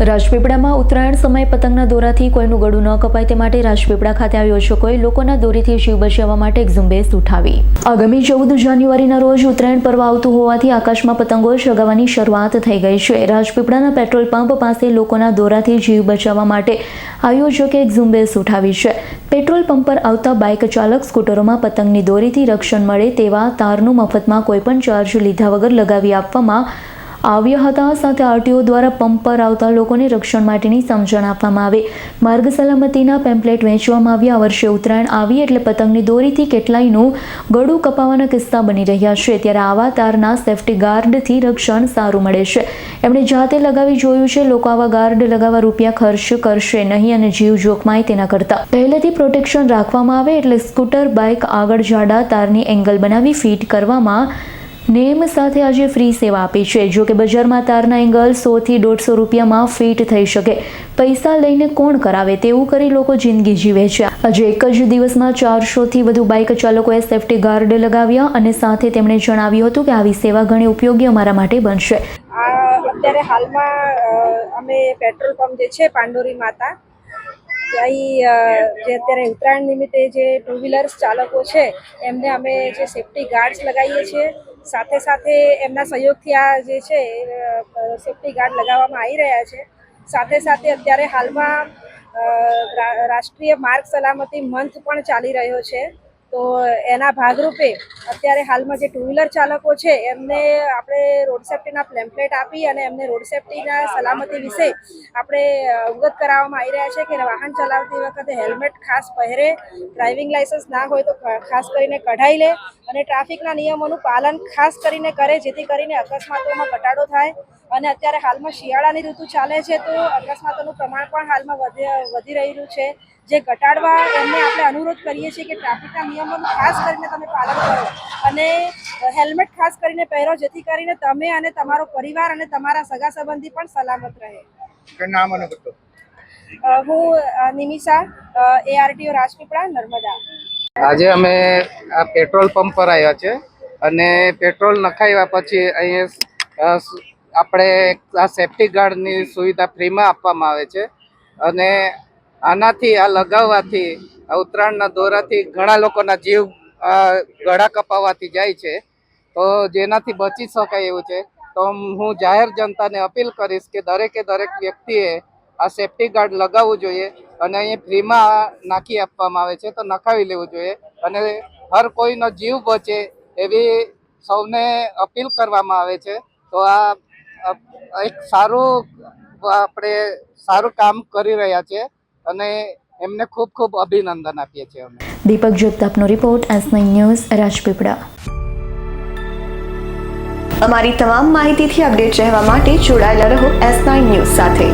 રાજપીપળામાં ઉત્તરાયણ સમયે પતંગના દોરાથી કોઈનું ગળું ન કપાય તે માટે રાજપીપળા ખાતે આયોજકોએ લોકોના દોરીથી જીવ બચાવવા માટે એક ઝુંબેશ ઉઠાવી। આગામી 14 જાન્યુઆરીના રોજ ઉત્તરાયણ પર્વ આવતું હોવાથી આકાશમાં પતંગો ચગાવવાની શરૂઆત થઈ ગઈ છે। રાજપીપળાના પેટ્રોલ પંપ પાસે લોકોના દોરાથી જીવ બચાવવા માટે આયોજકે એક ઝુંબેશ ઉઠાવી છે। પેટ્રોલ પંપ પર આવતા બાઇક ચાલક સ્કૂટરોમાં પતંગની દોરીથી રક્ષણ મળે તેવા તારનું મફતમાં કોઈપણ ચાર્જ લીધા વગર લગાવી આપવામાં આવ્યા હતા। સાથે આરટીઓ દ્વારા પંપ પર આવતા લોકોને રક્ષણ માટેની સમજણ આપવામાં આવી। માર્ગ સલામતીના પેમ્પલેટ વહેંચવામાં આવ્યા। આ વર્ષે ઉત્તરાયણ આવી એટલે પતંગની દોરીથી કેટલાયનું ગળું કપાવાના કિસ્સા બની રહ્યા છે, ત્યારે આવા તારના સેફ્ટી ગાર્ડથી રક્ષણ સારું મળે છે। એમણે જાતે લગાવી જોયું છે। લોકો આવા ગાર્ડ લગાવવા રૂપિયા ખર્ચ કરશે નહીં અને જીવ જોખમાય તેના કરતાં પહેલેથી પ્રોટેક્શન રાખવામાં આવે એટલે સ્કૂટર બાઇક આગળ જાડા તારની એંગલ બનાવી ફિટ કરવામાં નેમ સાથે આજે ફ્રી સેવા આપી છે। જો કે બજારમાં તારના એંગલ 100 થી 150 રૂપિયામાં ફિટ થઈ શકે। પૈસા લઈને કોણ કરાવે તેવું કરી લોકો જિંદગી જીવે છે। આજે એક જ દિવસમાં 400 થી વધુ બાઇક ચાલકોએ સેફ્ટી ગાર્ડ લગાવ્યા અને સાથે તેમણે જણાવ્યું હતું કે આવી સેવા ઘણી ઉપયોગી અમારા માટે બનશે। અત્યારે હાલમાં અમે પેટ્રોલ પંપ જે છે પાંડોરી માતા ત્યાં જે અત્યારે ઉત્તરાયણ નિમિત્તે જે ટુ વ્હીલર્સ ચાલકો છે એમને અમે જે સેફ્ટી ગાર્ડ્સ લગાવીએ છીએ। સાથે સાથે એમના સહયોગથી આ જે છે સેફ્ટી ગાર્ડ લગાવવામાં આવી રહ્યા છે। સાથે સાથે અત્યારે હાલમાં રાષ્ટ્રીય માર્ગ સલામતી મંથ પણ ચાલી રહ્યો છે, તો એના ભાગરૂપે અત્યારે હાલમાં જે ટુ વ્હીલર ચાલકો છે એમને આપણે રોડ સેફ્ટીના પેમ્પલેટ આપી અને એમને રોડ સેફ્ટીના સલામતી વિશે આપણે અવગત કરાવવામાં આવી રહ્યા છે કે વાહન ચલાવતી વખતે હેલ્મેટ ખાસ પહેરે, ડ્રાઇવિંગ લાઇસન્સ ના હોય તો ખાસ કરીને કઢાઈ લે અને ટ્રાફિકના નિયમોનું પાલન ખાસ કરીને કરે, જેથી કરીને અકસ્માતોમાં ઘટાડો થાય। અને અત્યારે હાલમાં શિયાળાની ઋતુ ચાલે છે તો અકસ્માતોનું પ્રમાણ પણ હાલમાં વધી રહ્યું છે, જે ઘટાડવા એમને આપણે અનુરોધ કરીએ છીએ કે ટ્રાફિકના નિયમોનું ખાસ કરીને તમે પાલન કરો અને હેલ્મેટ ખાસ કરીને પહેરો, જેથી કરીને તમે અને તમારો પરિવાર અને તમારા સગા સંબંધી પણ સલામત રહે। હું નિમિષા, ARTO રાજપીપળા, નર્મદા। આજે અમે આ પેટ્રોલ પંપ પર આવ્યા છે અને પેટ્રોલ નખાવ્યા પછી અહીંયા આપણે આ સેફ્ટી ગાર્ડની સુવિધા ફ્રીમાં આપવામાં આવે છે અને આનાથી આ લગાવવાથી આ ઉત્તરાયણના દોરાથી ઘણા લોકોના જીવ ગળા કપાવવાથી જાય છે, તો જેનાથી બચી શકાય એવું છે। તો હું જાહેર જનતાને અપીલ કરીશ કે દરેક વ્યક્તિએ આ સેફ્ટી ગાર્ડ લગાવવું જોઈએ અને અહીં ફ્રીમાં નાખી આપવામાં આવે છે, તો નખાવી લેવું જોઈએ અને હર કોઈનો જીવ બચે એવી સૌને અપીલ કરવામાં આવે છે। તો આ એક સારું કામ કરી રહ્યા છે અને એમને ખૂબ ખૂબ અભિનંદન આપીએ છીએ અમે। દીપક જગતાપનો રિપોર્ટ, S9 ન્યૂઝ, રાજપીપળા। અમારી તમામ માહિતીથી અપડેટ રહેવા માટે જોડાયેલા રહો S9 ન્યૂઝ સાથે।